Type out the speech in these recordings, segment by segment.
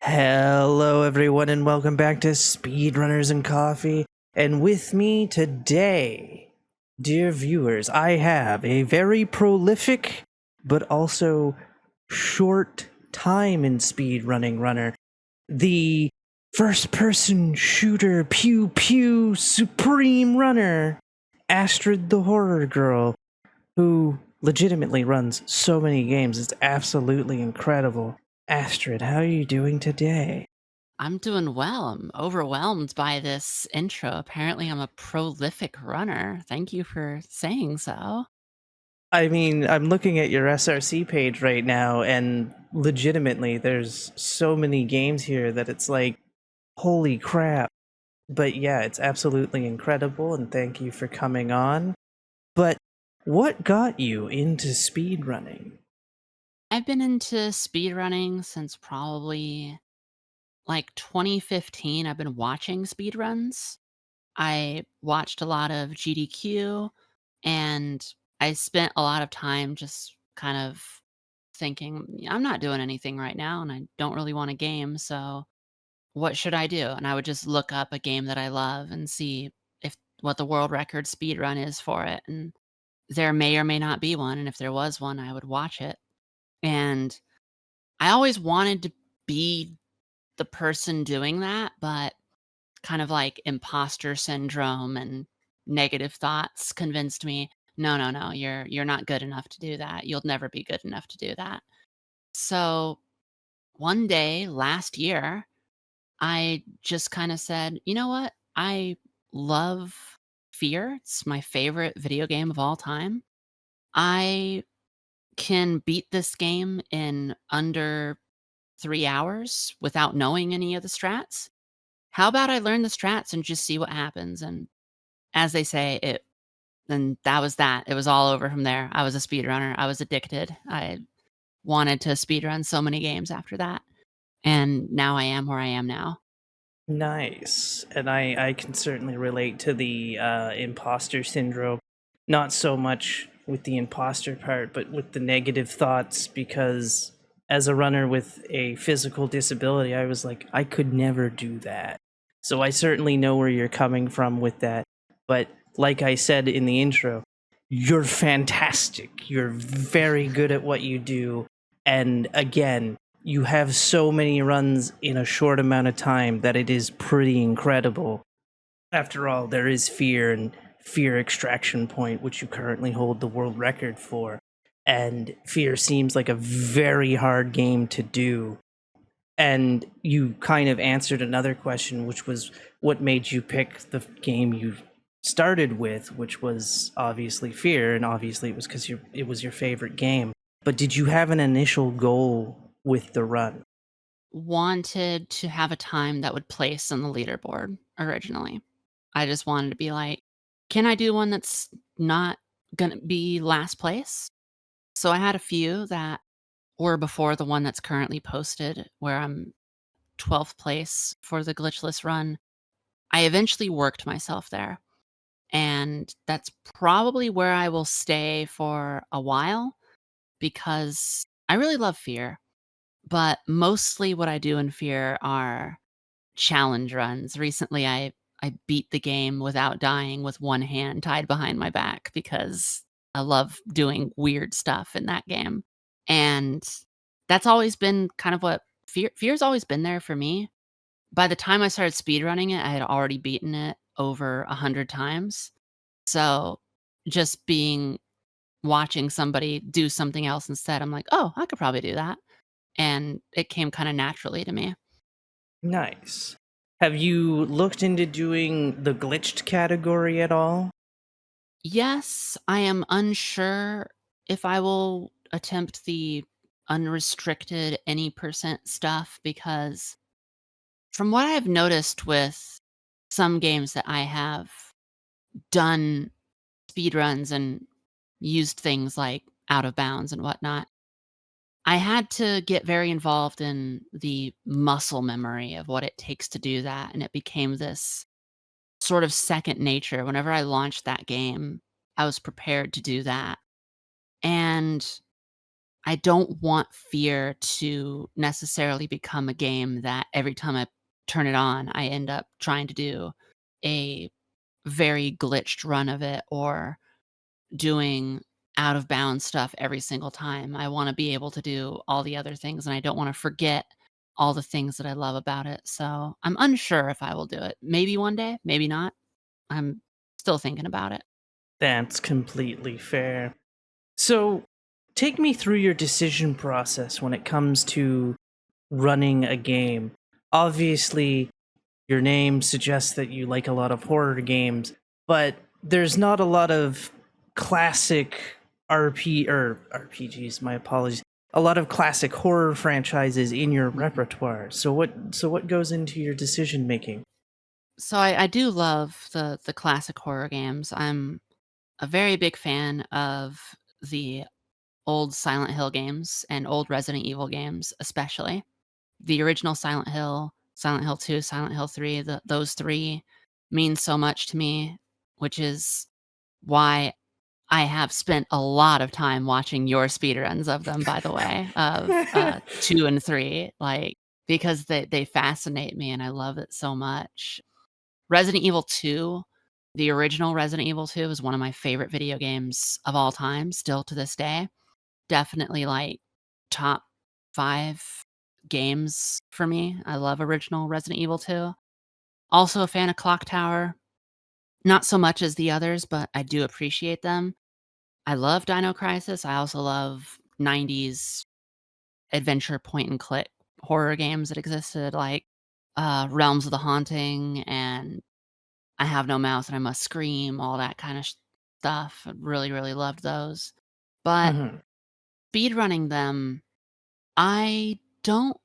Hello, everyone, and welcome back to Speedrunners and Coffee. And with me today, dear viewers, I have a very prolific but also short time in speedrunning runner, the first person shooter pew pew supreme runner, Astrid the Horror Girl, who legitimately runs so many games. It's absolutely incredible. Astrid, how are you doing today? I'm doing well. I'm overwhelmed by this intro. Apparently, I'm a prolific runner. Thank you for saying so. I mean, I'm looking at your SRC page right now, and legitimately, there's so many games here that it's like, holy crap. But yeah, it's absolutely incredible, and thank you for coming on. But what got you into speedrunning? I've been into speedrunning since probably like 2015. I've been watching speedruns. I watched a lot of GDQ and I spent a lot of time just kind of thinking, I'm not doing anything right now and I don't really want a game. So what should I do? And I would just look up a game that I love and see if what the world record speed run is for it. And there may or may not be one. And if there was one, I would watch it. And I always wanted to be the person doing that, but kind of like imposter syndrome and negative thoughts convinced me, no, no, no, you're not good enough to do that. You'll never be good enough to do that. So one day last year, I just kinda said, "You know what? I love Fear. It's my favorite video game of all time. I can beat this game in under 3 hours without knowing any of the strats. How about I learn the strats and just see what happens?" And as they say, that was that. It was all over from there. I was a speedrunner. I was addicted. I wanted to speedrun so many games after that, and now I am where I am now. Nice. And I can certainly relate to the imposter syndrome. Not so much with the imposter part, but with the negative thoughts, because as a runner with a physical disability, I was like, I could never do that. So I certainly know where you're coming from with that. But like I said in the intro, you're fantastic. You're very good at what you do. And again, you have so many runs in a short amount of time that it is pretty incredible. After all, there is Fear and Fear Extraction Point, which you currently hold the world record for. And Fear seems like a very hard game to do. And you kind of answered another question, which was what made you pick the game you started with, which was obviously Fear, and obviously it was because it was your favorite game. But did you have an initial goal with the run? Wanted to have a time that would place on the leaderboard originally. I just wanted to be like, "Can I do one that's not gonna be last place?" So I had a few that were before the one that's currently posted, where I'm 12th place for the glitchless run. I eventually worked myself there, and that's probably where I will stay for a while because I really love Fear, but mostly what I do in Fear are challenge runs. Recently, I beat the game without dying with one hand tied behind my back because I love doing weird stuff in that game. And that's always been kind of what fear's always been there for me. By the time I started speedrunning it, I had already beaten it over 100 times. So just being watching somebody do something else instead, I'm like, "Oh, I could probably do that." And it came kinda naturally to me. Nice. Have you looked into doing the glitched category at all? Yes, I am unsure if I will attempt the unrestricted any percent stuff because from what I've noticed with some games that I have done speedruns and used things like out of bounds and whatnot, I had to get very involved in the muscle memory of what it takes to do that. And it became this sort of second nature. Whenever I launched that game, I was prepared to do that. And I don't want Fear to necessarily become a game that every time I turn it on, I end up trying to do a very glitched run of it or doing out of bounds stuff every single time. I wanna be able to do all the other things, and I don't wanna forget all the things that I love about it, so I'm unsure if I will do it. Maybe one day, maybe not. I'm still thinking about it. That's completely fair. So, take me through your decision process when it comes to running a game. Obviously, your name suggests that you like a lot of horror games, but there's not a lot of classic RPGs, my apologies. A lot of classic horror franchises in your Mhm. repertoire. So what goes into your decision making? So I do love the classic horror games. I'm a very big fan of the old Silent Hill games and old Resident Evil games, especially. The original Silent Hill 2, Silent Hill 3, those 3 mean so much to me, which is why I have spent a lot of time watching your speedruns of them, by the way, of, 2 and 3, like, because they fascinate me and I love it so much. Resident Evil 2, the original Resident Evil 2 is one of my favorite video games of all time, still to this day. Definitely, like, top 5 games for me. I love original Resident Evil 2. Also a fan of Clock Tower, not so much as the others, but I do appreciate them. I love Dino Crisis. I also love 90s adventure point and click horror games that existed, like, Realms of the Haunting and I Have No Mouth and I Must Scream, all that kinda stuff. I really, really loved those. But Mhm. speedrunning them, I don't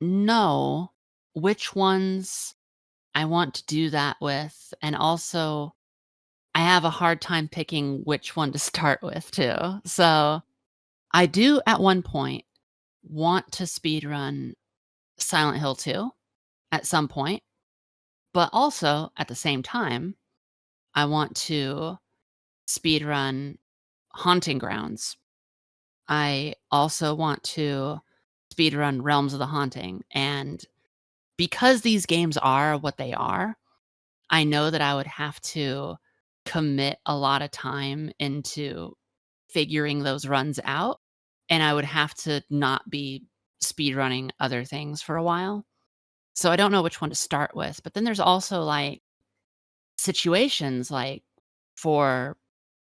know which ones I want to do that with, and also, I have a hard time picking which one to start with too. So, I do at one point want to speedrun Silent Hill 2 at some point, but also at the same time, I want to speedrun Haunting Grounds. I also want to speedrun Realms of the Haunting, and because these games are what they are, I know that I would have to commit a lot of time into figuring those runs out, and I would have to not be speedrunning other things for a while. So I don't know which one to start with, but then there's also, like, situations, like, for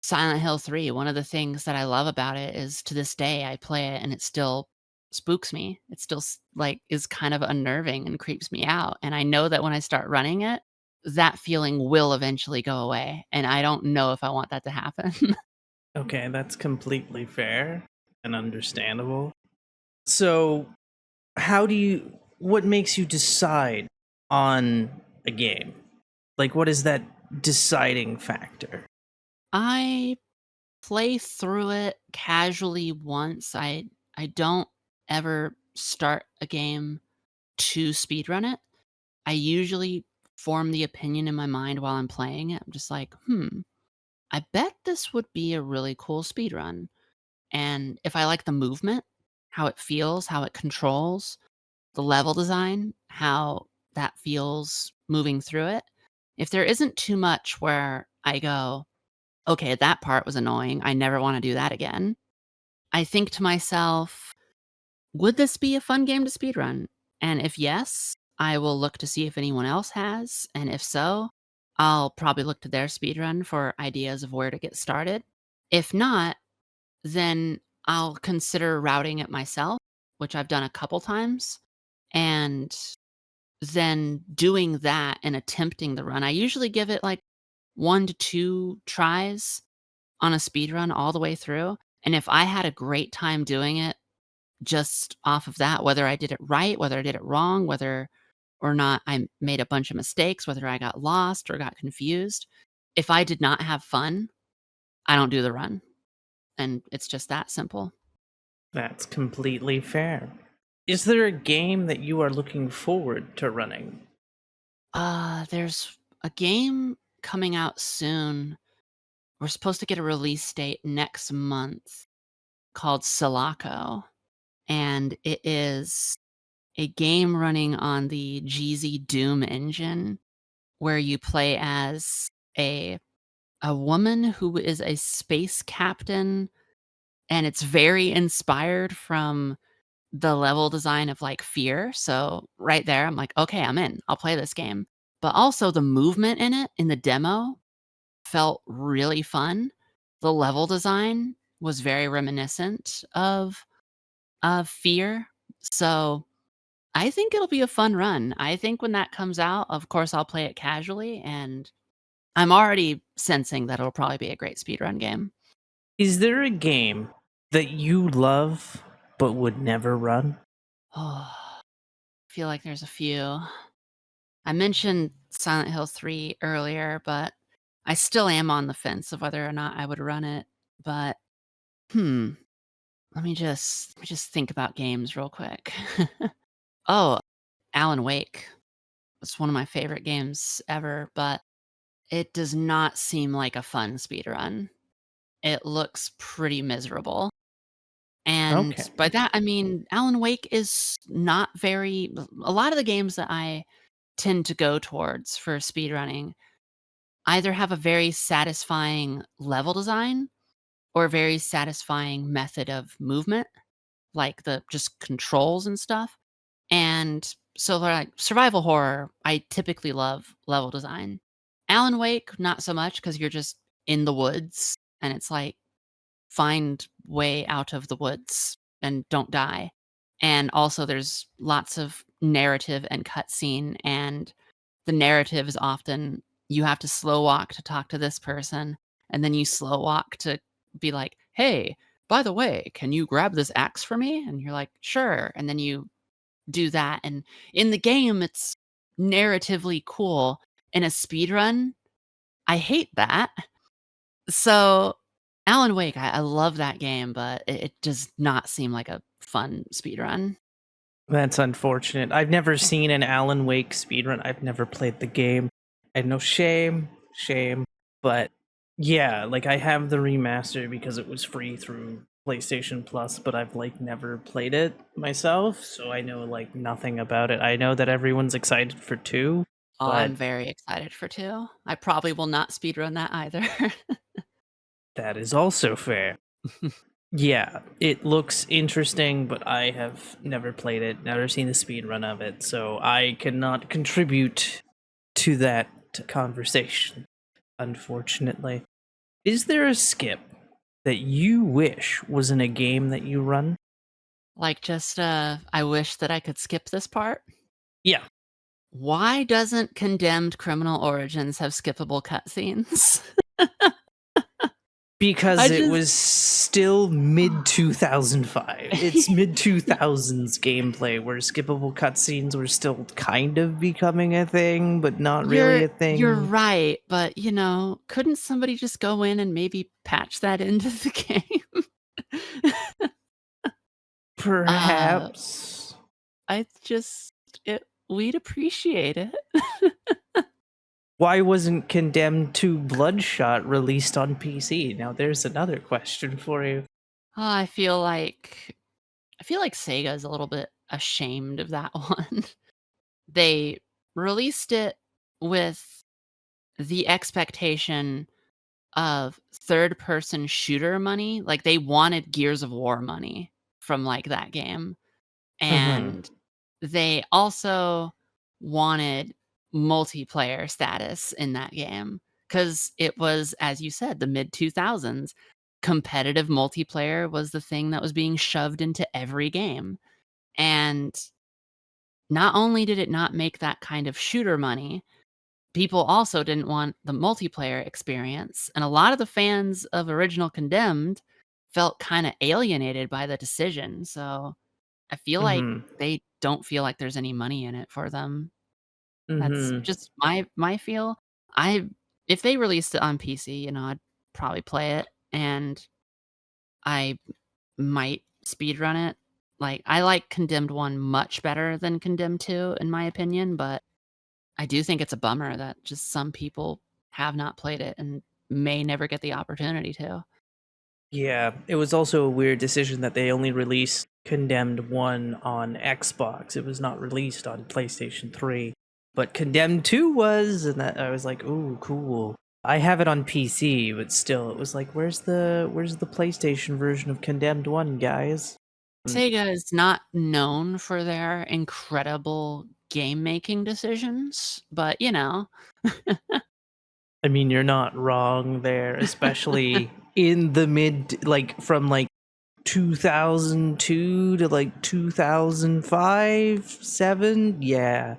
Silent Hill 3, one of the things that I love about it is to this day, I play it and it still spooks me. It still like, is kind of unnerving and creeps me out, and I know that when I start running it, that feeling will eventually go away, and I don't know if I want that to happen. Okay, that's completely fair and understandable. So, what makes you decide on a game? Like, what is that deciding factor? I play through it casually once. I don't ever start a game to speedrun it. I usually form the opinion in my mind while I'm playing it. I'm just like, I bet this would be a really cool speedrun. And if I like the movement, how it feels, how it controls, the level design, how that feels moving through it, if there isn't too much where I go, okay, that part was annoying. I never want to do that again. I think to myself, would this be a fun game to speedrun? And if yes, I will look to see if anyone else has. And if so, I'll probably look to their speedrun for ideas of where to get started. If not, then I'll consider routing it myself, which I've done a couple times. And then doing that and attempting the run. I usually give it like 1 to 2 tries on a speedrun all the way through. And if I had a great time doing it just off of that, whether I did it right, whether I did it wrong, whether or not I made a bunch of mistakes, whether I got lost or got confused, if I did not have fun, I don't do the run. And it's just that simple. That's completely fair. Is there a game that you are looking forward to running? There's a game coming out soon. We're supposed to get a release date next month. called Sulaco, and it is a game running on the GZ Doom engine where you play as a a woman who is a space captain, and it's very inspired from the level design of, like, Fear, so right there, I'm like, "Okay, I'm in. I'll play this game." But also the movement in it, in the demo, felt really fun. The level design was very reminiscent of Fear, so I think it'll be a fun run. I think when that comes out, of course, I'll play it casually, and I'm already sensing that it'll probably be a great speedrun game. Is there a game that you love but would never run? Oh, I feel like there's a few. I mentioned Silent Hill 3 earlier, but I still am on the fence of whether or not I would run it. But hmm, let me just think about games real quick. Oh, Alan Wake. It's one of my favorite games ever, but it does not seem like a fun speedrun. It looks pretty miserable. And Okay. by that, I mean, Alan Wake is not very a lot of the games that I tend to go towards for speedrunning either have a very satisfying level design or a very satisfying method of movement, like the just controls and stuff. And so, like survival horror, I typically love level design. Alan Wake, not so much because you're just in the woods and it's like find way out of the woods and don't die. And also, there's lots of narrative and cutscene, and the narrative is often you have to slow walk to talk to this person, and then you slow walk to be like, "Hey, by the way, can you grab this axe for me?" And you're like, "Sure." And then you do that. And in the game, it's narratively cool. In a speed run, I hate that. So, Alan Wake, I love that game, but it does not seem like a fun speed run. That's unfortunate. I've never seen an Alan Wake speedrun. I've never played the game. I no shame. But yeah, like I have the remaster because it was free through PlayStation Plus, but I've like never played it myself, so I know like nothing about it. I know that everyone's excited for 2, Oh, but I'm very excited for 2. I probably will not speed run that either. that is also fair. Yeah, it looks interesting, but I have never played it, never seen the speed run of it, so I cannot contribute to that conversation, unfortunately. Is there a skip that you wish was in a game that you run? Like, just, I wish that I could skip this part. Yeah, Why doesn't Condemned Criminal Origins have skippable cutscenes? because I it just was still mid 2005. It's mid 2000s gameplay where skippable cutscenes were still kind of becoming a thing, but not really a You're thing. right, but, couldn't somebody just go in and maybe patch that into the game? Uh, Perhaps. I just we'd appreciate it. Why wasn't Condemned to Bloodshot released on PC? Now there's another question for you. I feel like Sega's a little bit ashamed of that one. They released it with the expectation of third-person shooter money, like, they wanted Gears of War money from, like, that game, Mhm. and they also wanted multiplayer status in that game because it was, as you said, the mid-2000s. Competitive multiplayer was the thing that was being shoved into every game, and not only did it not make that kind of shooter money, people also didn't want the multiplayer experience, and a lot of the fans of Original Condemned felt kinda alienated by the decision, so I feel like Mhm. they don't feel like there's any money in it for them. That's Mhm. just my feel. I If they released it on PC, I'd probably play it, and I might speedrun it. Like, I like Condemned 1 much better than Condemned 2, in my opinion, but I do think it's a bummer that just some people have not played it and may never get the opportunity to. Yeah, it was also a weird decision that they only released Condemned 1 on Xbox. It was not released on PlayStation 3. But Condemned 2 was, and that I was like, "Ooh, cool." I have it on PC, but still it was like, "Where's the PlayStation version of Condemned 1, guys?" Mm, Sega is not known for their incredible game-making decisions, but, you know. I mean, you're not wrong there, especially in the mid like from like 2002 to like 2005, 7. Yeah.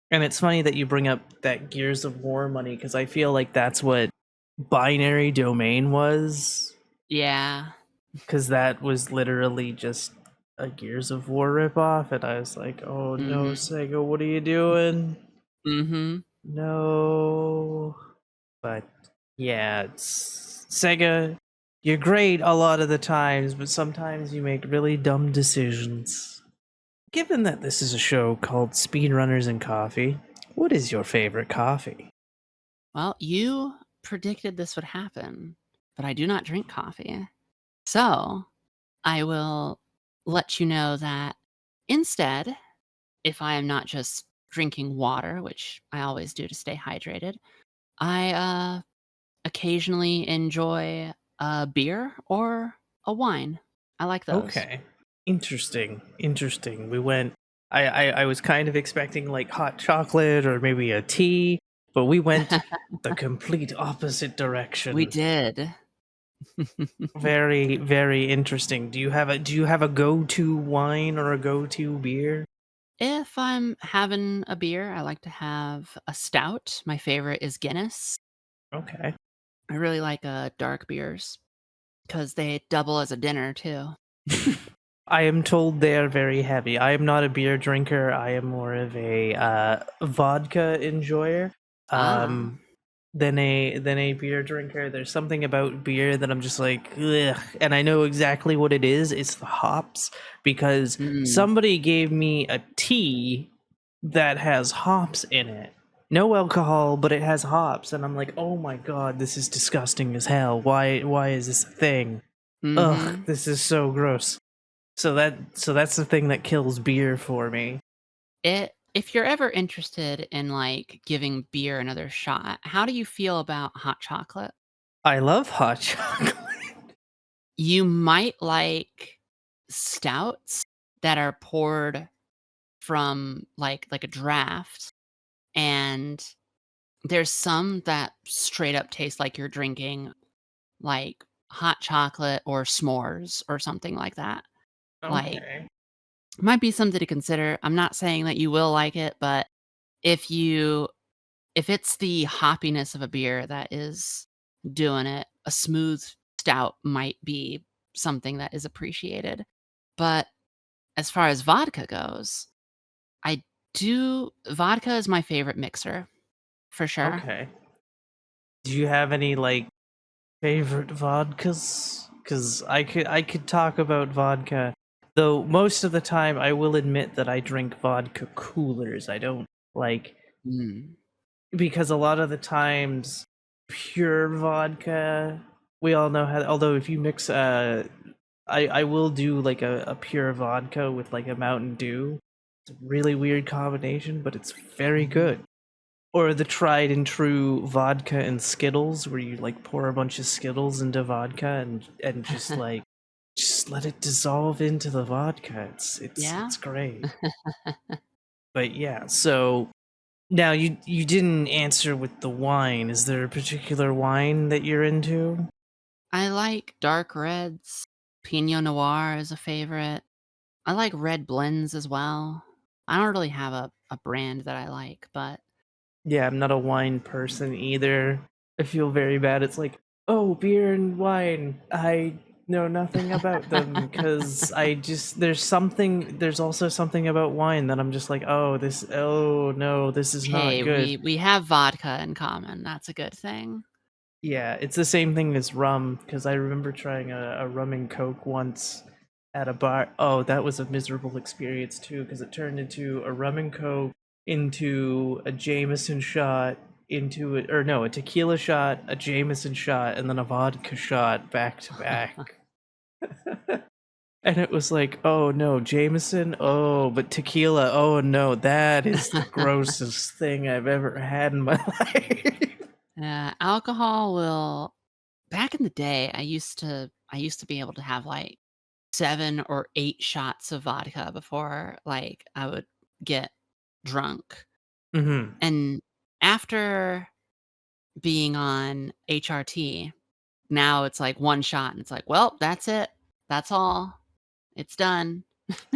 And it's funny that you bring up that Gears of War money because I feel like that's what Binary Domain was, Yeah. because that was literally just a Gears of War ripoff, and I was like, "Oh no, Mhm. Sega, what are you doing? Mhm. No." But yeah, it's Sega. You're great a lot of the times, but sometimes you make really dumb decisions. Given that this is a show called Speedrunners and Coffee, what is your favorite coffee? Well, you predicted this would happen, but I do not drink coffee. So, I will let you know that instead, if I am not just drinking water, which I always do to stay hydrated, I occasionally enjoy a beer or a wine. I like those. Okay. Interesting. Interesting. We went I was kind of expecting like hot chocolate or maybe a tea, but we went the complete opposite We direction. did. Very, very interesting. Do you have a go-to wine or a go-to beer? If I'm having a beer, I like to have a stout. My favorite is Guinness. Okay. I really like dark beers because they double as a dinner too. I am told they are very heavy. I am not a beer drinker. I am more of a vodka enjoyer. Ah. Um, than a beer drinker. There's something about beer that I'm just like, ugh, and I know exactly what it is. It's the hops because Mm. somebody gave me a tea that has hops in it. No alcohol, but it has hops, and I'm like, oh my god, this is disgusting as hell. Why is this a thing? Ugh, Mhm. this is so gross. So that's the thing that kills beer for me. If you're ever interested in, like, giving beer another shot, how do you feel about hot chocolate? I love hot chocolate. You might like stouts that are poured from, like a draft, and there's some that straight up taste like you're drinking, like, hot chocolate or s'mores or something like that. Like, Okay. might be something to consider. I'm not saying that you will like it, but if you if it's the hoppiness of a beer that is doing it, a smooth stout might be something that is appreciated. But as far as vodka goes, I do vodka is my favorite mixer for sure. Okay. Do you have any like favorite vodkas? Because I could talk about vodka, though most of the time I will admit that I drink vodka coolers. I don't like Mm. because a lot of the times pure vodka. We all know how. Although if you mix I will do like a pure vodka with like a Mountain Dew. It's a really weird combination, but it's very Mhm. good. Or the tried and true vodka and Skittles, where you like pour a bunch of Skittles into vodka and just let it dissolve into the vodka. It's Yeah. it's great. But yeah, so now you didn't answer with the wine. Is there a particular wine that you're into? I like dark reds. Pinot Noir is a favorite. I like red blends as well. I don't really have a brand that I like, but Yeah, I'm not a wine person either. I feel very bad. It's like, oh, beer and wine. I know nothing about them because there's also something about wine that I'm just like, oh no, this is not hey, good. we have vodka in common. That's a good thing. Yeah, it's the same thing as rum because I remember trying a rum and coke once at a bar. Oh, that was a miserable experience too because it turned into a rum and coke into a Jameson shot into it, or no, a tequila shot, a Jameson shot, and then a vodka shot back to back. And it was like, oh no, Jameson, oh, but tequila, oh no, that is the grossest thing I've ever had in my life. Alcohol will back in the day, I used to be able to have, like, 7 or 8 shots of vodka before, like, I would get drunk, Hmm. and after being on HRT, now it's, like, 1 shot, and it's like, "Well, that's it. That's all. It's done."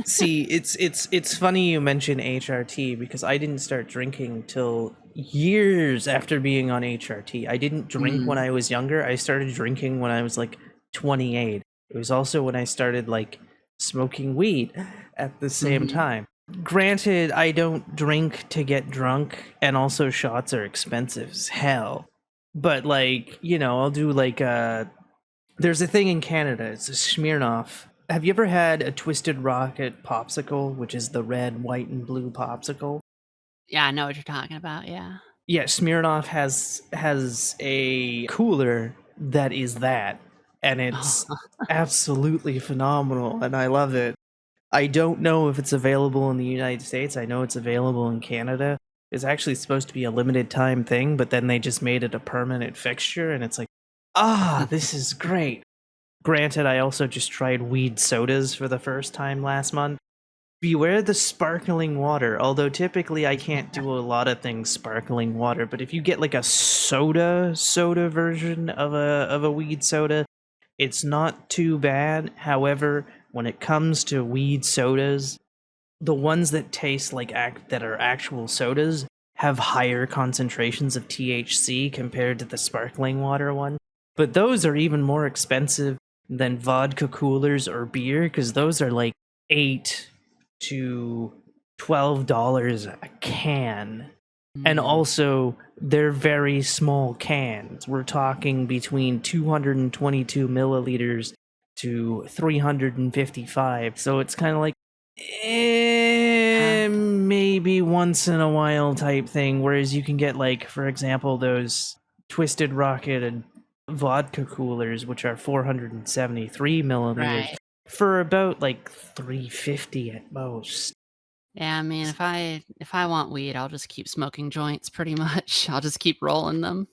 See, it's funny you mention HRT because I didn't start drinking till years after being on HRT. I didn't drink when Mm, I was younger. I started drinking when I was like 28. It was also when I started like smoking weed at the same mhm. time. Granted, I don't drink to get drunk, and also shots are expensive as hell. But like, I'll do like there's a thing in Canada. It's a Smirnoff. Have you ever had a Twisted Rocket popsicle, which is the red, white, and blue popsicle? Yeah, I know what you're talking about, yeah. Yeah, Smirnoff has a cooler that is that, and it's absolutely phenomenal, and I love it. I don't know if it's available in the United States. I know it's available in Canada. It's actually supposed to be a limited time thing, but then they just made it a permanent fixture, and it's like, this is great. Granted, I also just tried weed sodas for the first time last month. Beware the sparkling water, although typically I can't do a lot of things sparkling water, but if you get like a soda version of a weed soda, it's not too bad. However, when it comes to weed sodas, the ones that taste like that are actual sodas have higher concentrations of THC compared to the sparkling water one. But those are even more expensive than vodka coolers or beer because those are like 8 to $12 a can. And Mm, also, they're very small cans. We're talking between 222 milliliters to 355. So it's kind of like, yeah, maybe once in a while type thing. Whereas you can get, like, for example, those Twisted Rocket and vodka coolers, which are 473 milliliters, right. for about like 350 at most. Yeah, I mean, if I want weed, I'll just keep smoking joints pretty much. I'll just keep rolling them.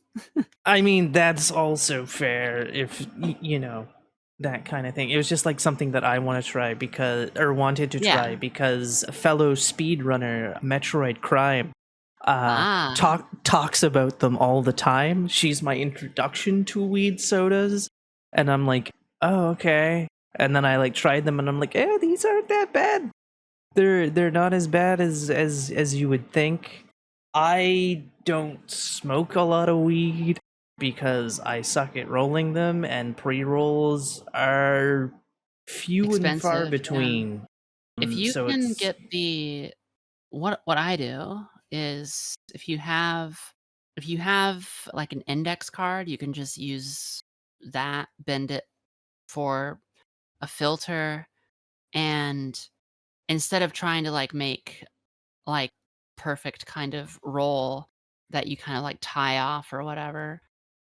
I mean, that's also fair if that kind of thing. It was just like something that I want to try because, or wanted to try Yeah. because a fellow speedrunner, Metroid Crime, Ah, talks about them all the time. She's my introduction to weed sodas, and I'm like, oh, okay. And then I like tried them, and I'm like, these aren't that bad. They're not as bad as you would think. I don't smoke a lot of weed because I suck at rolling them, and pre-rolls are few and far expensive, yeah. between. If you So can it's get the what I do is if you have, like, an index card, you can just use that, bend it for a filter, and instead of trying to, like, make, like, perfect kind of roll that you kinda, like, tie off or whatever,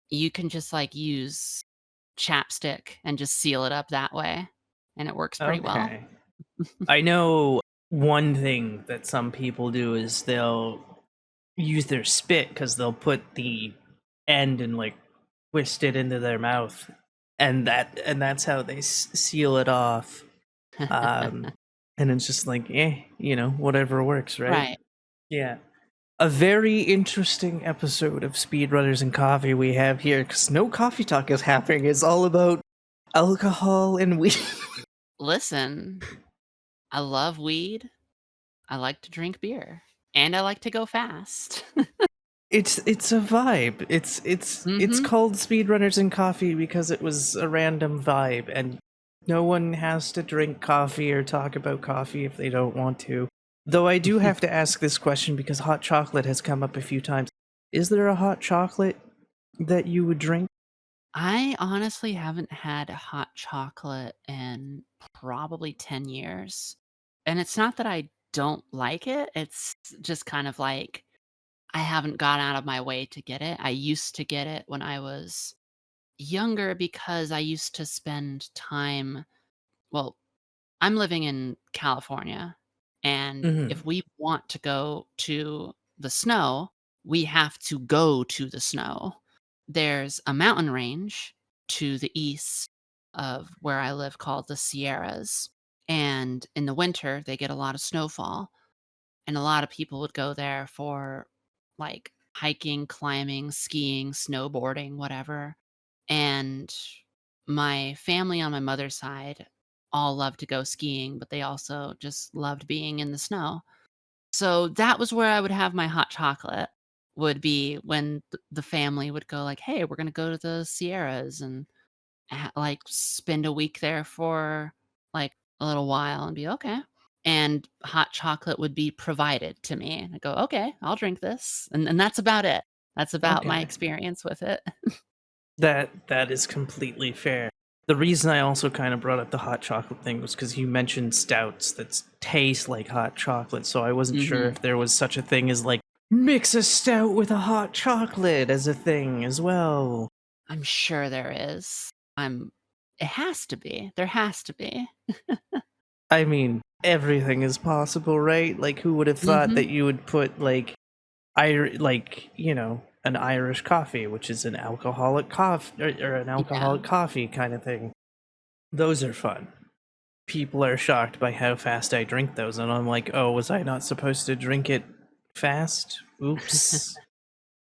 you can just, like, use chapstick and just seal it up that way, and it works pretty well. okay. I know one thing that some people do is they'll use their spit because they'll put the end and like twist it into their mouth, and that's how they seal it off. Um, and it's just like, whatever works, right? Right. Yeah. A very interesting episode of Speedrunners and Coffee we have here because no coffee talk is happening. It's all about alcohol and weed. Listen, I love weed, I like to drink beer, and I like to go fast. It's a vibe. It's Mhm. called Speedrunners and Coffee because it was a random vibe, and no one has to drink coffee or talk about coffee if they don't want to. Though I do have to ask this question because hot chocolate has come up a few times. Is there a hot chocolate that you would drink? I honestly haven't had hot chocolate in probably 10 years, and it's not that I don't like it, it's just kind of like I haven't gone out of my way to get it. I used to get it when I was younger because I used to spend time, well, I'm living in California, and Hmm. if we want to go to the snow, we have to go to the snow. There's a mountain range to the east of where I live called the Sierras, and in the winter, they get a lot of snowfall, and a lot of people would go there for, like, hiking, climbing, skiing, snowboarding, whatever, and my family on my mother's side all loved to go skiing, but they also just loved being in the snow. So that was where I would have my hot chocolate, would be when the family would go like, "Hey, we're gonna go to the Sierras and like spend a week there for like a little while," and be okay. And hot chocolate would be provided to me. And I go, "Okay, I'll drink this." And that's about it. That's about my Okay. experience with it. That is completely fair. The reason I also kind of brought up the hot chocolate thing was because you mentioned stouts that taste like hot chocolate, so I wasn't sure Mhm. if there was such a thing as like mix a stout with a hot chocolate as a thing as well. I'm sure there is. I'm It has to be. There has to be. I mean, everything is possible, right? Like, who would have thought Mhm. that you would put like an Irish coffee, which is an alcoholic coffee or an Yeah. alcoholic coffee kind of thing. Those are fun. People are shocked by how fast I drink those, and I'm like, oh, was I not supposed to drink it fast? Oops.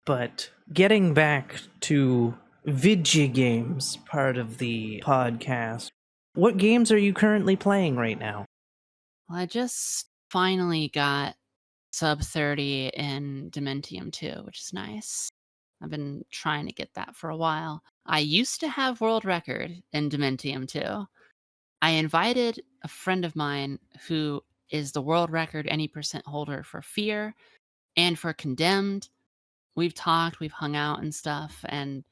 But getting back to video games, part of the podcast, what games are you currently playing right now? Well, I just finally got sub 30 in Dementium 2, which is nice. I've been trying to get that for a while. I used to have world record in Dementium 2. I invited a friend of mine who is the world record any percent holder for Fear and for Condemned. We've talked, we've hung out and stuff, and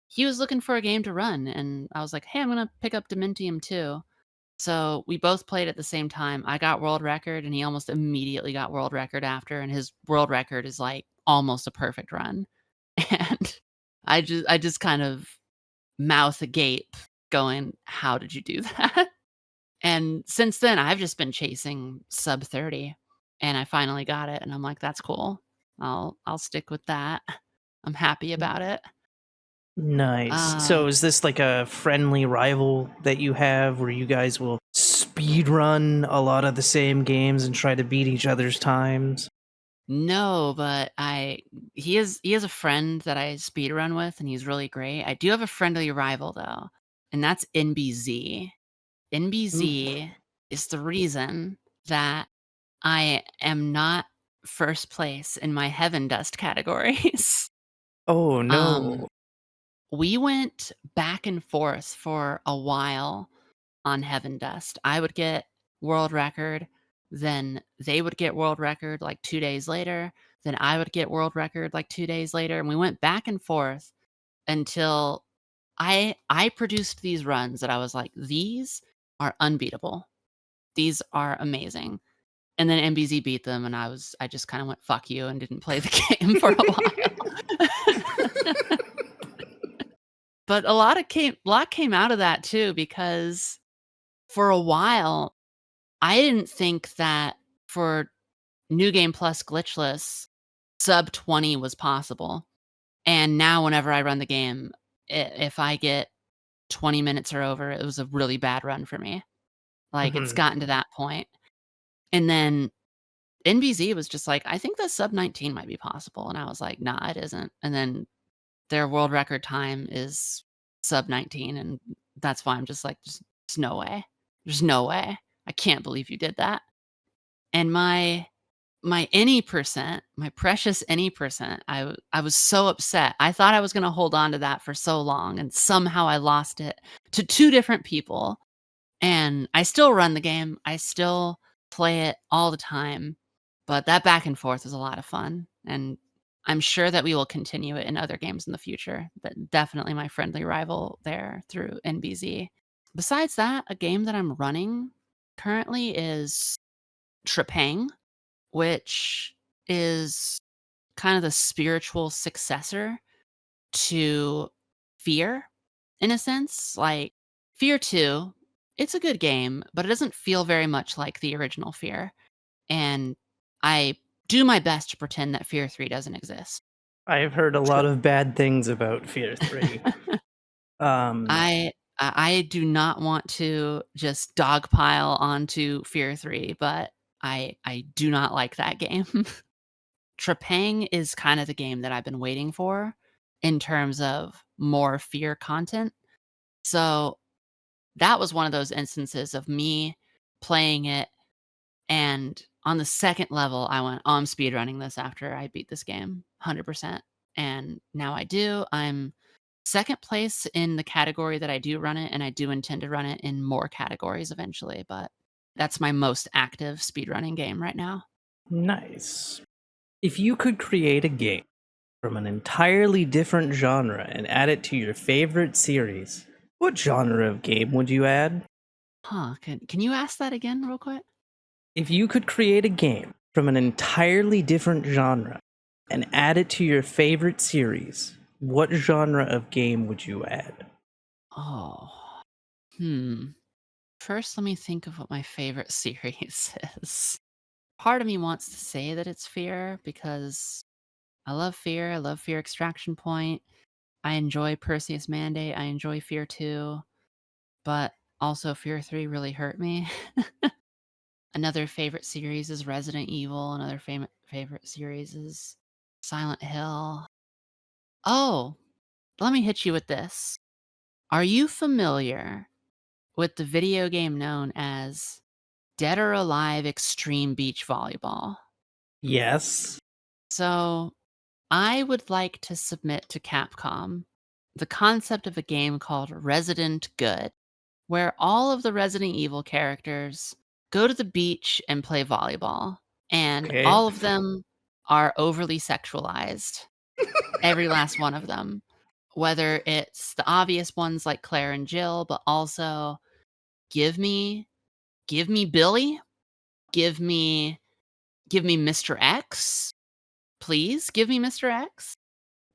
he was looking for a game to run, and I was like, "Hey, I'm gonna pick up Dementium 2." So we both played at the same time. I got world record, and he almost immediately got world record after, and his world record is like almost a perfect run. And I just kind of mouth agape, going, "How did you do that?" And since then, I've just been chasing sub 30, and I finally got it, and I'm like, "That's cool. I'll stick with that." I'm happy about it. Nice. Uh, So is this like a friendly rival that you have where you guys will speed run a lot of the same games and try to beat each other's times? no, but I he is a friend that I speedrun with, and he's really great. I do have a friendly rival, though, and that's NBZ. Ooh. NBZ is the reason that I am not first place in my Heaven Dust categories. Oh Um, no. we went back and forth for a while on Heaven Dust. I would get world record, then they would get world record like 2 days later, then I would get world record like 2 days later, and we went back and forth until I produced these runs that I was like, "These are unbeatable. These are amazing." And then MBZ beat them, and I just kinda went, "Fuck you," and didn't play the game for a while. But a lot came out of that too, because for a while, I didn't think that for New Game Plus glitchless, sub 20 was possible. And now whenever I run the game, if I get 20 minutes or over, it was a really bad run for me. Like, it's Mhm. gotten to that point. And then NBZ was just like, "I think the sub 19 might be possible." And I was like, "Nah, it isn't." And then their world record time is sub 19, and that's why I'm just like, "There's no way. There's no way. I can't believe you did that." And my any percent, my precious any percent, I was so upset. I thought I was gonna hold on to that for so long, and somehow I lost it to 2 different people, and I still run the game. I still play it all the time, but that back and forth is a lot of fun, and I'm sure that we will continue it in other games in the future. But definitely my friendly rival there through NBZ. Besides that, a game that I'm running currently is Trepang, which is kind of the spiritual successor to Fear, in a sense. Like, Fear 2, it's a good game, but it doesn't feel very much like the original Fear, and I do my best to pretend that Fear 3 doesn't exist. I've heard a Tr lot of bad things about Fear 3. Um, I do not want to just dogpile onto Fear 3, but I do not like that game. Trepang is kind of the game that I've been waiting for in terms of more Fear content. So, that was one of those instances of me playing it, and on the second level, I went, "Oh, I'm speedrunning this after I beat this game, 100%." And now I do. I'm 2nd place in the category that I do run it, and I do intend to run it in more categories eventually, but that's my most active speedrunning game right now. nice. If you could create a game from an entirely different genre and add it to your favorite series, what genre of game would you add? Huh, can you ask that again real quick? If you could create a game from an entirely different genre and add it to your favorite series, what genre of game would you add? Oh, hmm. First, let me think of what my favorite series is. Part of me wants to say that it's Fear because I love Fear. I love Fear Extraction Point. I enjoy Perseus Mandate. I enjoy Fear 2, but also Fear 3 really hurt me. Another favorite series is Resident Evil. Another favorite series is Silent Hill. Oh, let me hit you with this. Are you familiar with the video game known as Dead or Alive Extreme Beach Volleyball? Yes. So, I would like to submit to Capcom the concept of a game called Resident Good, where all of the Resident Evil characters go to the beach and play volleyball, and Okay. all of them are overly sexualized. Every last one of them. Whether it's the obvious ones like Claire and Jill, but also give me give me Billy, give me give me Mr. X, please give me Mr. X.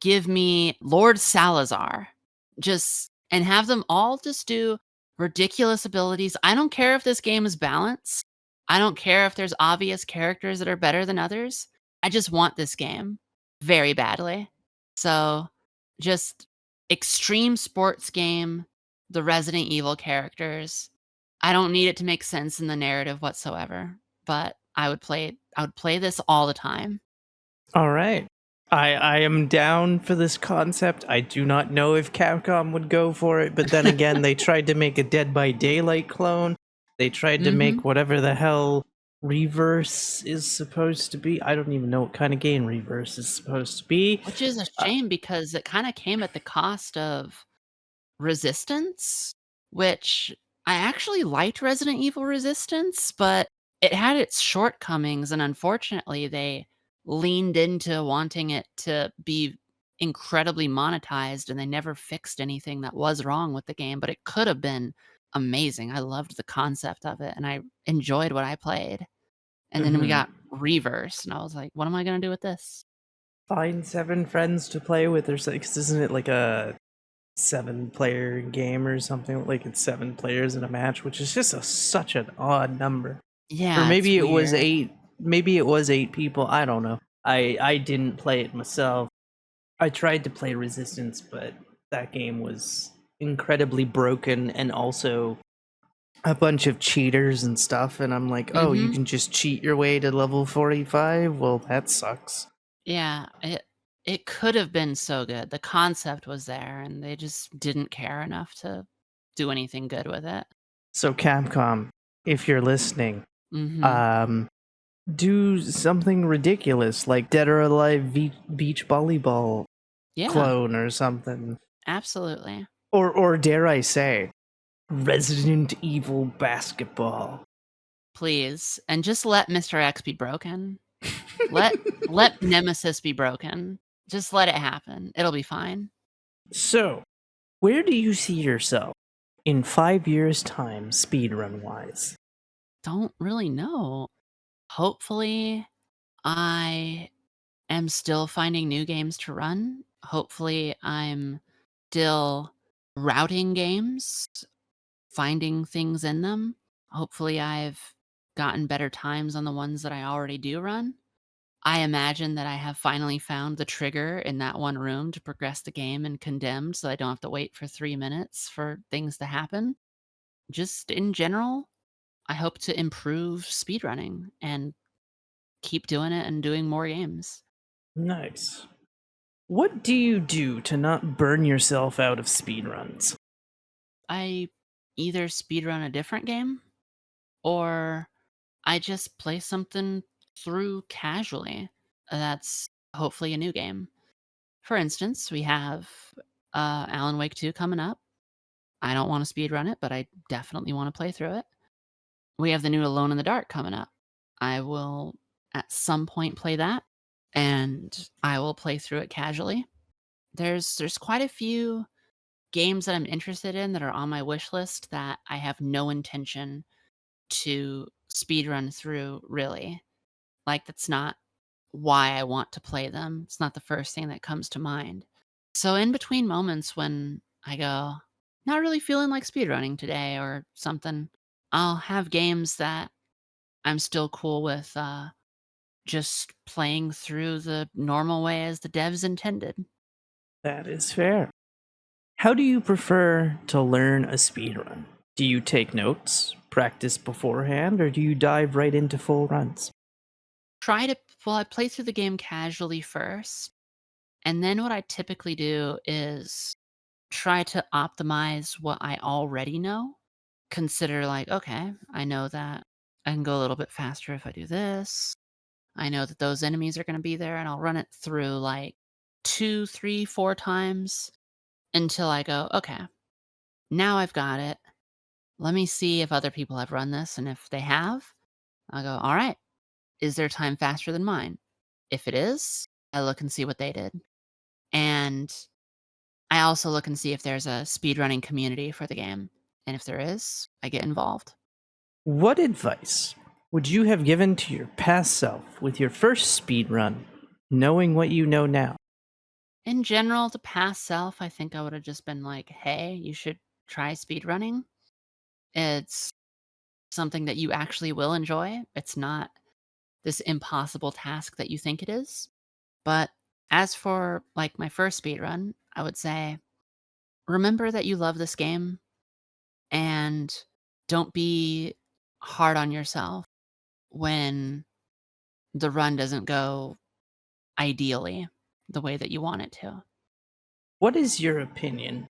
Give me Lord Salazar. Just and have them all just do ridiculous abilities. I don't care if this game is balanced. I don't care if there's obvious characters that are better than others. I just want this game very badly. So, just extreme sports game, the Resident Evil characters. I don't need it to make sense in the narrative whatsoever, but I would play this all the time. All right. I am down for this concept. I do not know if Capcom would go for it, but then again, they tried to make a Dead by Daylight clone. They tried to Mhm. make whatever the hell Reverse is supposed to be. I don't even know what kind of game Reverse is supposed to be. Which is a Uh, shame because it kinda came at the cost of Resistance, which I actually liked Resident Evil Resistance, but it had its shortcomings, and unfortunately, they leaned into wanting it to be incredibly monetized, and they never fixed anything that was wrong with the game, but it could have been amazing. I loved the concept of it, and I enjoyed what I played. And then we mhm. got Reverse, and I was like, "What am I gonna do with this?" Find 7 friends to play with, or so, 'cause isn't it like a 7 player game or something? Like it's 7 players in a match, which is just such an odd number. Or Yeah, it's maybe it was weird. 8. Maybe it was 8 people. I don't know. I didn't play it myself. I tried to play Resistance, but that game was incredibly broken and also a bunch of cheaters and stuff. And I'm like, oh, you Mhm. can just cheat your way to level 45? Well, that sucks. Yeah, it could have been so good. The concept was there, and they just didn't care enough to do anything good with it. So, Capcom, if you're listening, Mhm. um, do something ridiculous like Dead or Alive Beach Volleyball Yeah, clone or something. absolutely. Or dare I say, Resident Evil basketball. Please, and just let Mr. X be broken. Let let Nemesis be broken. Just let it happen. It'll be fine. So, where do you see yourself in 5 years' time, speedrun wise? Don't really know. Hopefully, I I'm still finding new games to run. Hopefully, I'm still routing games, finding things in them. Hopefully, I've gotten better times on the ones that I already do run. I imagine that I have finally found the trigger in that one room to progress the game in Condemned, so I don't have to wait for 3 minutes for things to happen. Just in general, I hope to improve speedrunning and keep doing it and doing more games. Nice. What do you do to not burn yourself out of speedruns? I either speedrun a different game or I just play something through casually that's hopefully a new game. For instance, we have Alan Wake 2 coming up. I don't want to speedrun it, but I definitely want to play through it. We have the new Alone in the Dark coming up. I will at some point play that, and I will play through it casually. There's quite a few games that I'm interested in that are on my wish list that I have no intention to speedrun through, really. Like, that's not why I want to play them. It's not the first thing that comes to mind. So, in between moments when I go, not really feeling like speedrunning today or something, I'll have games that I'm still cool with just playing through the normal way as the devs intended. That is fair. How do you prefer to learn a speedrun? Do you take notes, practice beforehand, or do you dive right into full runs? Try to, well, I play through the game casually first. And then what I typically do is try to optimize what I already know. Consider, like, okay, I know that I can go a little bit faster if I do this. I know that those enemies are going to be there, and I'll run it through like two, three, four times until I go, okay, now I've got it. Let me see if other people have run this. And if they have, I'll go, all right, is their time faster than mine? If it is, I look and see what they did. And I also look and see if there's a speedrunning community for the game. And if there is, I get involved. What advice would you have given to your past self with your first speedrun, knowing what you know now? In general, the past self, I think I would have just been like, hey, you should try speedrunning. It's something that you actually will enjoy. It's not this impossible task that you think it is. But as for like my first speedrun, I would say remember that you love this game and don't be hard on yourself when the run doesn't go ideally the way that you want it to. What is your opinion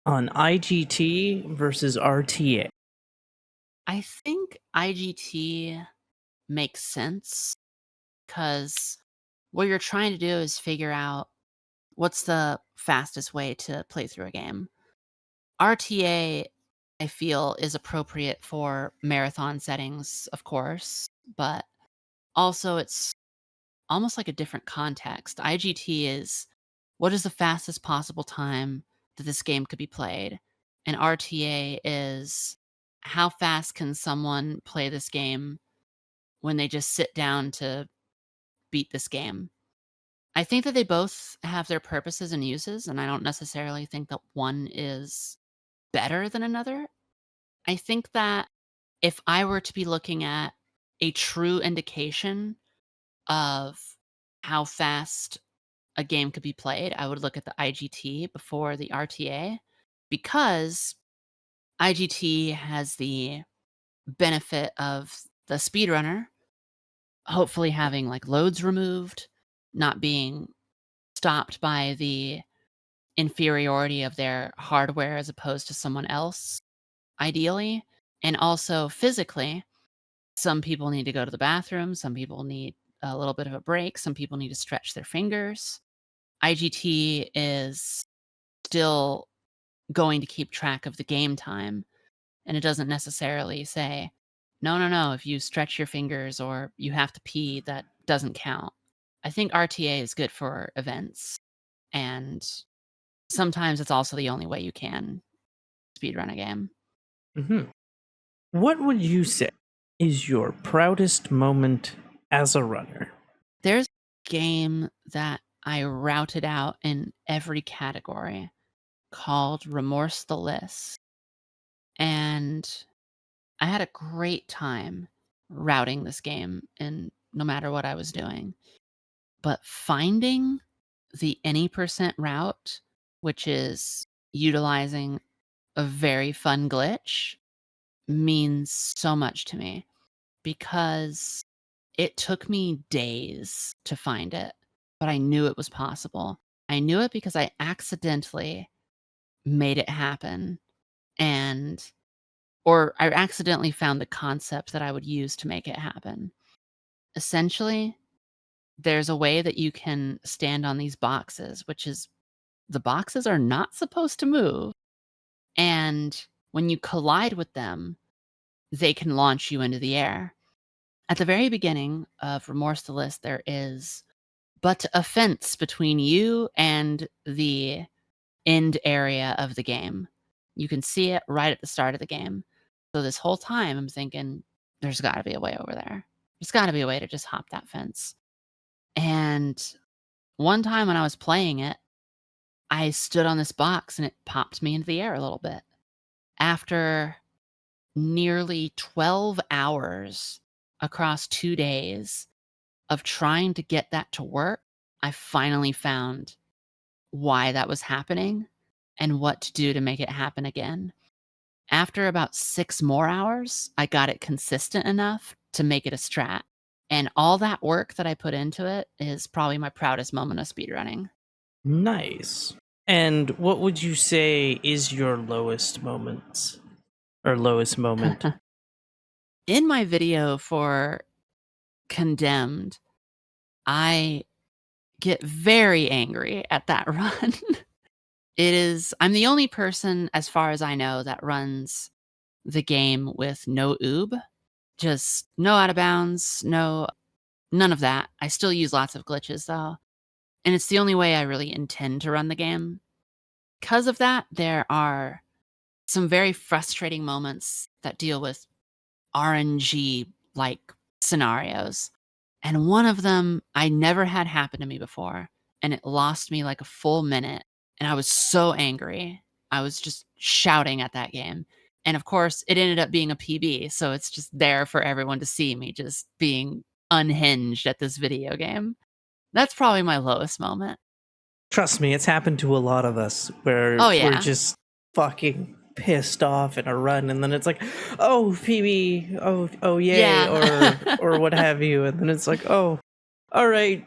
on IGT versus RTA? I think IGT makes sense because what you're trying to do is figure out what's the fastest way to play through a game. RTA, I feel, is appropriate for marathon settings, of course, but also it's almost like a different context. IGT is what is the fastest possible time that this game could be played? And RTA is how fast can someone play this game when they just sit down to beat this game? I think that they both have their purposes and uses, and I don't necessarily think that one is better than another. I think that if I were to be looking at a true indication of how fast a game could be played, I would look at the IGT before the RTA because IGT has the benefit of the speedrunner hopefully having like loads removed, not being stopped by the inferiority of their hardware as opposed to someone else, ideally. And also physically, some people need to go to the bathroom, some people need a little bit of a break, some people need to stretch their fingers. IGT is still going to keep track of the game time, and it doesn't necessarily say, no, no, no, if you stretch your fingers or you have to pee, that doesn't count. I think RTA is good for events, and sometimes it's also the only way you can speedrun a game. Hmm. What would you say is your proudest moment as a runner? There's game that I routed out in every category called Remorse the List, and I had a great time routing this game and no matter what I was doing. But finding the any percent route, which is utilizing a very fun glitch, means so much to me because it took me days to find it, but I knew it was possible. I knew it because I accidentally made it happen and or I accidentally found the concept that I would use to make it happen. Essentially, there's a way that you can stand on these boxes, which is the boxes are not supposed to move, and when you collide with them, they can launch you into the air. At the very beginning of Remorse the List, there is but a fence between you and the end area of the game. You can see it right at the start of the game. So this whole time, I'm thinking, there's got to be a way over there. There's got to be a way to just hop that fence. And one time when I was playing it, I stood on this box and it popped me into the air a little bit. After nearly 12 hours across 2 days of trying to get that to work, I finally found why that was happening and what to do to make it happen again. After about 6 more hours, I got it consistent enough to make it a strat. And all that work that I put into it is probably my proudest moment of speedrunning. Nice. And what would you say is your lowest moments or lowest moment? In my video for Condemned, I get very angry at that run. I'm the only person, as far as I know, that runs the game with no oob, just no out of bounds, none of that. I still use lots of glitches though, and it's the only way I really intend to run the game. Because of that, there are some very frustrating moments that deal with RNG like scenarios. And one of them I never had happen to me before, and it lost me like a full minute. And I was so angry. I was just shouting at that game. And of course, it ended up being a PB. So it's just there for everyone to see me just being unhinged at this video game. That's probably my lowest moment. Trust me, it's happened to a lot of us where Oh, we're yeah. just fucking pissed off in a run, and then it's like, oh, PB, oh, yay, Yeah. or what have you, and then it's like, oh, all right,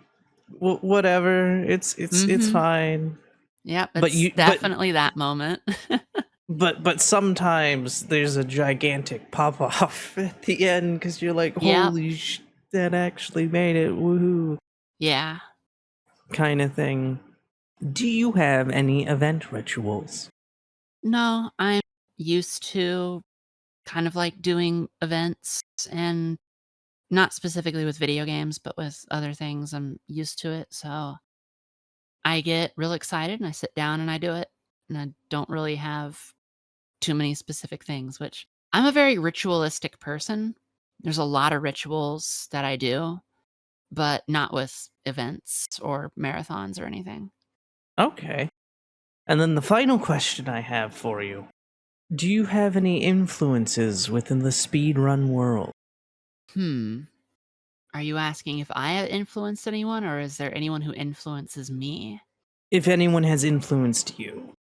whatever, it's Mhm. fine. Yep, But it's you, but definitely that moment. but sometimes there's a gigantic pop off at the end because you're like, Yep. holy that actually made it, woohoo, Yeah. kind of thing. Do you have any event rituals? No, I'm used to kind of like doing events and not specifically with video games, but with other things. I'm used to it. So I get real excited and I sit down and I do it. And I don't really have too many specific things, which I'm a very ritualistic person. There's a lot of rituals that I do, but not with events or marathons or anything. Okay. And then the final question I have for you. Do you have any influences within the speedrun world? Hmm. Are you asking if I have influenced anyone or is there anyone who influences me? If anyone has influenced you?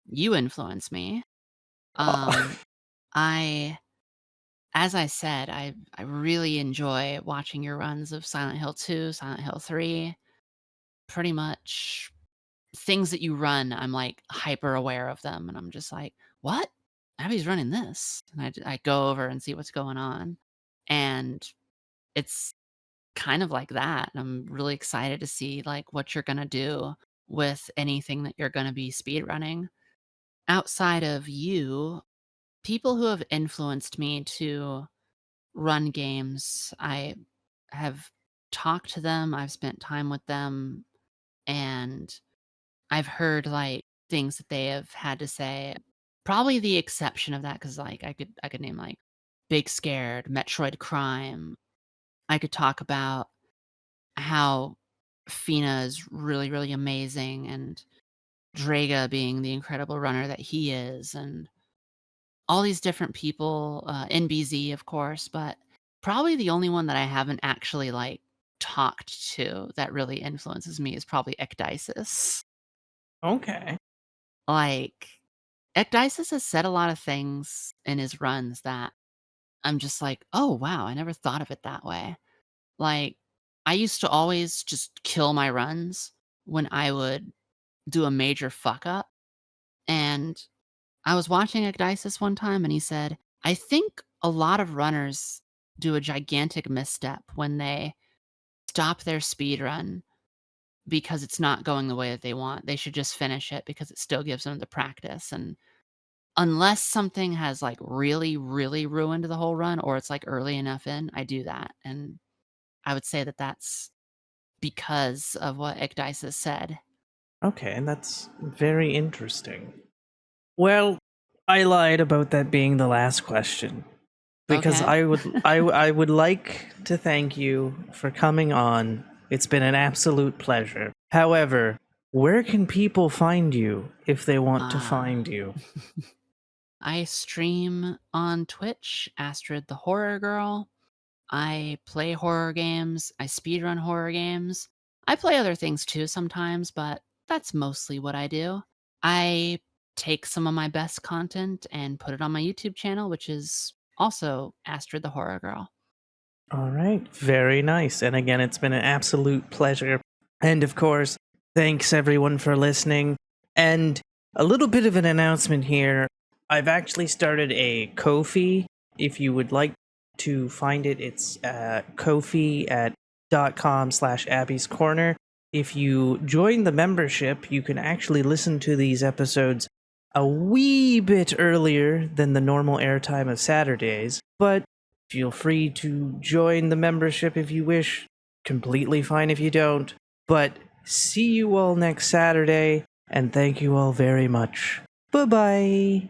You influence me. Uh, Um, I as I said, I really enjoy watching your runs of Silent Hill 2, Silent Hill 3. Pretty much things that you run, I'm, like, hyper aware of them, and I'm just like, "What? Abby's running this." And I go over and see what's going on, and it's kind of like that, and I'm really excited to see, like, what you're gonna do with anything that you're gonna be speedrunning. Outside of you, people who have influenced me to run games, I have talked to them, I've spent time with them, and I've heard, like, things that they have had to say. Probably the exception of that, because like, I could name, like, Big Scared, Metroid Crime. I could talk about how Fina is really, really amazing, and Draga being the incredible runner that he is, and all these different people, NBZ, of course, but probably the only one that I haven't actually, like, talked to that really influences me is probably Ecdysis. Okay. Like, Ecdysis has said a lot of things in his runs that I'm just like, "Oh, wow, I never thought of it that way." Like, I used to always just kill my runs when I would do a major fuck up, and I was watching Ecdysis one time and he said, "I think a lot of runners do a gigantic misstep when they stop their speed run because it's not going the way that they want. They should just finish it because it still gives them the practice, and unless something has, like, really, really ruined the whole run or it's, like, early enough in, I do that." And I would say that that's because of what Ecdysis said. Okay, and that's very interesting. Well, I lied about that being the last question because Okay. I would like to thank you for coming on. It's been an absolute pleasure. However, where can people find you if they want to Uh, find you? I stream on Twitch, Astrid the Horror Girl. I play horror games. I speedrun horror games. I play other things too sometimes, but that's mostly what I do. I take some of my best content and put it on my YouTube channel, which is also Astrid the Horror Girl. All right, very nice. And again, it's been an absolute pleasure. And of course, thanks everyone for listening. And a little bit of an announcement here. I've actually started a Ko-fi. If you would like to find it, it's Ko-fi at .com/Abby's Corner. If you join the membership, you can actually listen to these episodes a wee bit earlier than the normal airtime of Saturdays, but feel free to join the membership if you wish. Completely fine if you don't. But see you all next Saturday, and thank you all very much. Bye bye.